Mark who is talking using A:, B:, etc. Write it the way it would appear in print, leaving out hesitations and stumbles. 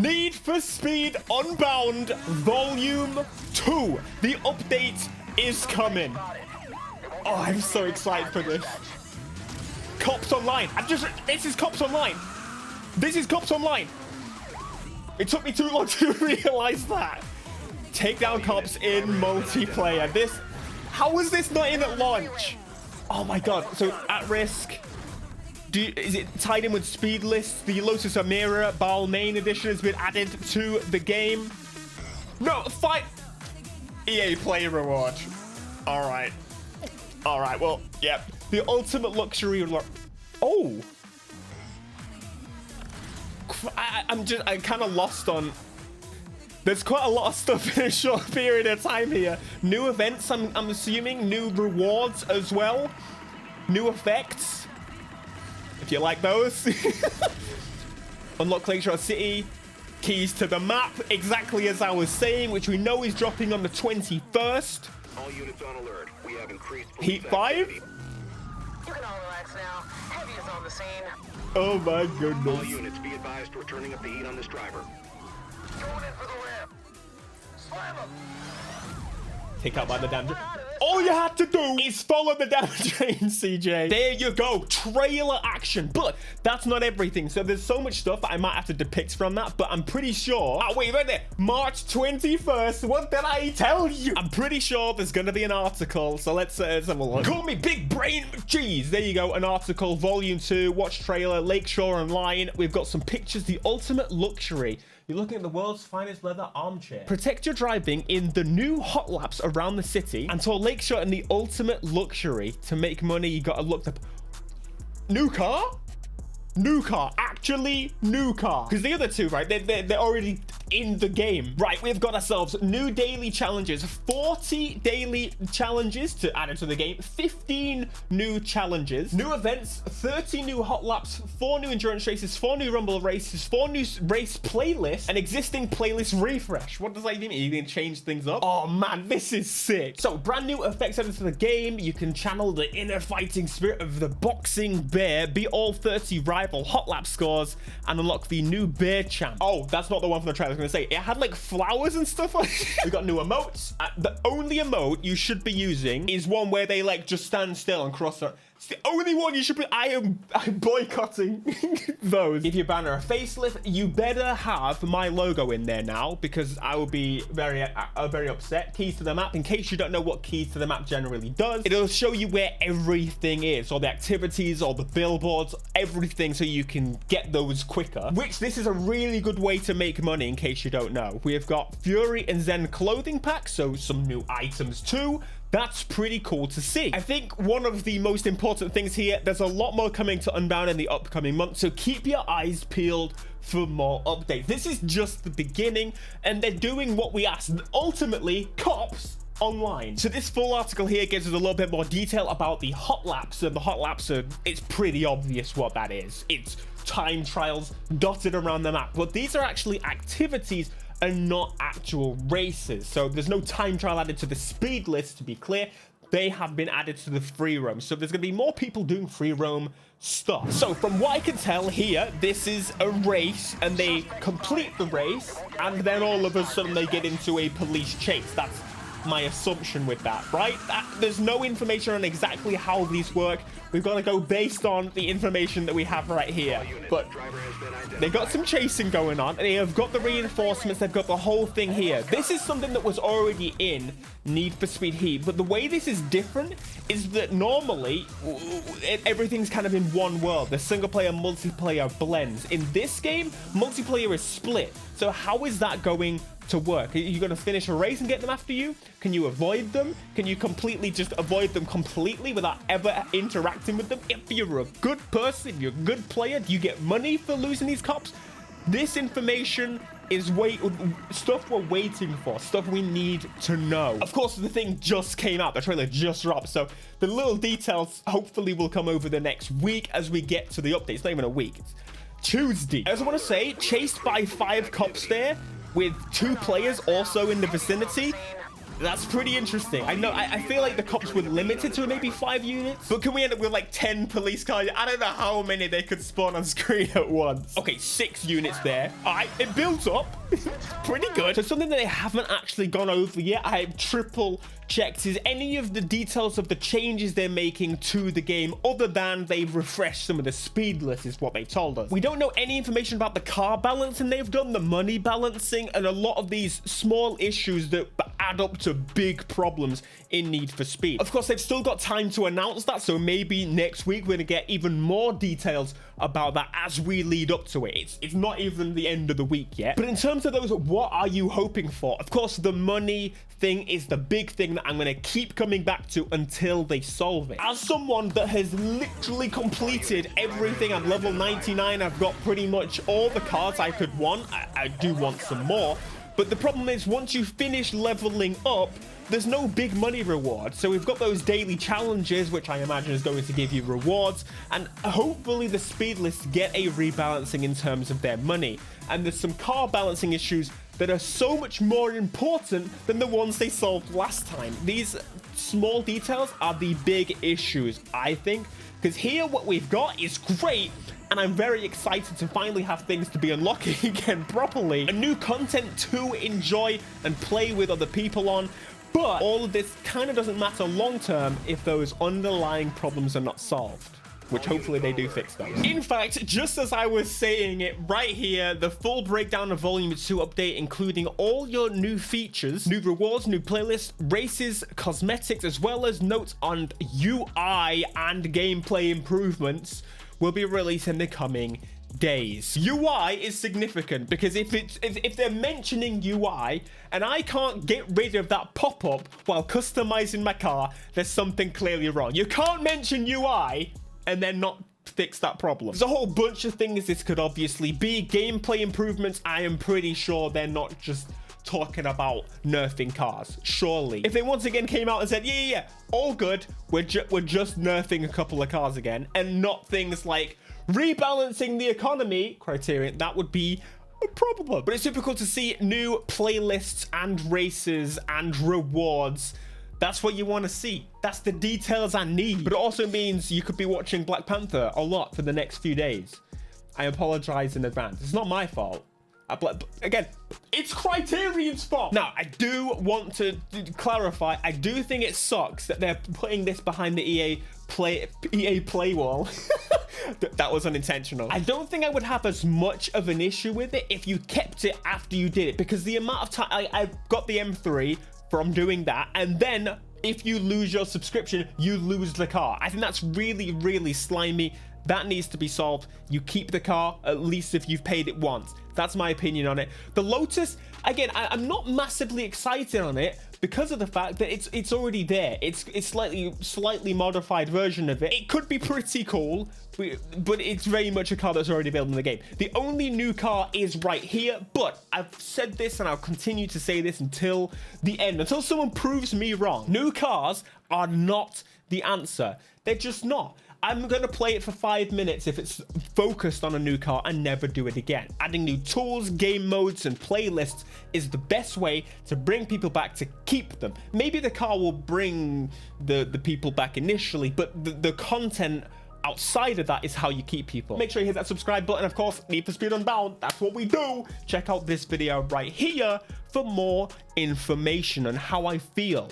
A: Need for Speed Unbound Volume 2. The update is coming. Oh, I'm so excited for this. Cops Online. This is Cops Online. This is Cops Online. It took me too long to realize that. Take down cops in multiplayer. How was this not in at launch? Oh my god. So at risk. Is it tied in with speed lists? The Lotus Amira Balmain edition has been added to the game. No, fight. EA Play Reward. All right. All right. Well, yeah. The ultimate luxury. Oh. I'm kind of lost on. There's quite a lot of stuff in a short period of time here. New events, I'm assuming. New rewards as well. New effects. If you like those. Unlock Lakeshore City. Keys to the map. Exactly as I was saying, which we know is dropping on the 21st.
B: All units on alert. We have increased
A: Heat 5.
C: You can all relax now. Heavy is on the scene.
A: Oh my goodness.
B: All units be advised we're turning up the heat on this driver.
C: Going in for the ramp. Slam him.
A: Take out by the damage. All you had to do is follow the damage train, CJ. There you go. Trailer action. But that's not everything. So there's so much stuff that I might have to depict from that. But I'm pretty sure. Oh, wait, right there. March 21st. What did I tell you? I'm pretty sure there's going to be an article. So let's have a look. Call me Big Brain McCheese. There you go. An article. Volume 2. Watch trailer. Lakeshore Online. We've got some pictures. The ultimate luxury. You're looking at the world's finest leather armchair. Protect your driving in the new hot laps around the city and tour Lakeshore in the ultimate luxury. To make money, you gotta look up. New car? New car. Actually, new car. Because the other two, right, they're already in the game. Right, we've got ourselves new daily challenges. 40 daily challenges to add into the game. 15 new challenges. New events. 30 new hot laps. 4 new endurance races. 4 new rumble races. 4 new race playlists. An existing playlist refresh. What does that even mean? You can change things up? Oh man, this is sick. So brand new effects added to the game. You can channel the inner fighting spirit of the boxing bear. Beat all 30 rival hot lap scores and unlock the new bear champ. Oh, that's not the one from the trailer. I was gonna say it had like flowers and stuff on it. We got new emotes. The only emote you should be using is one where they like just stand still and cross their. It's the only one you should be. I'm boycotting those. Give your banner a facelift. You better have my logo in there now because I will be very upset. Keys to the map. In case you don't know what keys to the map generally does, it'll show you where everything is, all the activities, all the billboards, everything, so you can get those quicker. Which this is a really good way to make money. In case you don't know, we have got Fury and Zen clothing packs, so some new items too. That's pretty cool to see. I think one of the most important things here, there's a lot more coming to Unbound in the upcoming months, so keep your eyes peeled for more updates. This is just the beginning, and they're doing what we asked. Ultimately, Cops Online. So this full article here gives us a little bit more detail about the hot laps, and the hot laps are, it's pretty obvious what that is. It's time trials dotted around the map, but these are actually activities and not actual races. So there's no time trial added to the speed list, to be clear. They have been added to the free roam. So there's gonna be more people doing free roam stuff. So from what I can tell here, this is a race and they complete the race and then all of a sudden they get into a police chase. That's my assumption with that, right? There's no information on exactly how these work. We've got to go based on the information that we have right here. But they got some chasing going on. They have got the reinforcements. They've got the whole thing here. This is something that was already in Need for Speed Heat. But the way this is different is that normally everything's kind of in one world. The single player, multiplayer blends. In this game, multiplayer is split. So how is that going to work? Are you going to finish a race and get them after you? Can you avoid them? Can you completely just avoid them completely without ever interacting with them? If you're a good person, if you're a good player, do you get money for losing these cops? This information is stuff we're waiting for, stuff we need to know. Of course, the thing just came out, the trailer just dropped, so the little details hopefully will come over the next week as we get to the update. It's not even a week, it's Tuesday. I also want to say, chased by 5 cops there with 2 players also in the vicinity. That's pretty interesting. I know, I feel like the cops were limited to maybe 5 units, but can we end up with like 10 police cars? I don't know how many they could spawn on screen at once. Okay, 6 units there. All right, it builds up. Pretty good. So something that they haven't actually gone over yet, I have triple checked, is any of the details of the changes they're making to the game, other than they've refreshed some of the speed lists, is what they told us. We don't know any information about the car balancing they've done, the money balancing, and a lot of these small issues that add up to big problems in Need for Speed. Of course, they've still got time to announce that, so maybe next week we're gonna get even more details about that as we lead up to it. It's not even the end of the week yet. But in terms of those, what are you hoping for? Of course, the money thing is the big thing that I'm going to keep coming back to until they solve it. As someone that has literally completed everything, I'm level 99, I've got pretty much all the cars I could want. I do want some more. But the problem is, once you finish leveling up, there's no big money reward. So we've got those daily challenges, which I imagine is going to give you rewards, and hopefully the speed lists get a rebalancing in terms of their money. And there's some car balancing issues that are so much more important than the ones they solved last time. These small details are the big issues, I think, because here what we've got is great, and I'm very excited to finally have things to be unlocking again properly, and new content to enjoy and play with other people on. But all of this kind of doesn't matter long term if those underlying problems are not solved, which hopefully they do fix those. In fact, just as I was saying it right here, the full breakdown of Volume 2 update, including all your new features, new rewards, new playlists, races, cosmetics, as well as notes on UI and gameplay improvements, will be released in the coming days. UI is significant because if they're mentioning UI and I can't get rid of that pop-up while customizing my car, there's something clearly wrong. You can't mention UI and then not fix that problem. There's a whole bunch of things this could obviously be. Gameplay improvements, I am pretty sure they're not just talking about nerfing cars, surely. If they once again came out and said, yeah, all good, we're just nerfing a couple of cars again, and not things like rebalancing the economy criterion, that would be a problem. But it's super cool to see new playlists and races and rewards. That's what you want to see. That's the details I need. But it also means you could be watching Black Panther a lot for the next few days. I apologize in advance. It's not my fault. Again, it's Criterion's fault. Now, I do want to clarify, I do think it sucks that they're putting this behind the EA Play wall. That was unintentional. I don't think I would have as much of an issue with it if you kept it after you did it, because the amount of time I got the M3 from doing that, and then if you lose your subscription, you lose the car. I think that's really, really slimy. That needs to be solved. You keep the car, at least if you've paid it once. That's my opinion on it. The Lotus, again, I'm not massively excited on it because of the fact that it's already there. It's slightly modified version of it. It could be pretty cool, but it's very much a car that's already available in the game. The only new car is right here, but I've said this and I'll continue to say this until the end, until someone proves me wrong. New cars are not the answer. They're just not. I'm going to play it for 5 minutes if it's focused on a new car and never do it again. Adding new tools, game modes, and playlists is the best way to bring people back, to keep them. Maybe the car will bring the people back initially, but the content outside of that is how you keep people. Make sure you hit that subscribe button. Of course, Need for Speed Unbound, that's what we do. Check out this video right here for more information on how I feel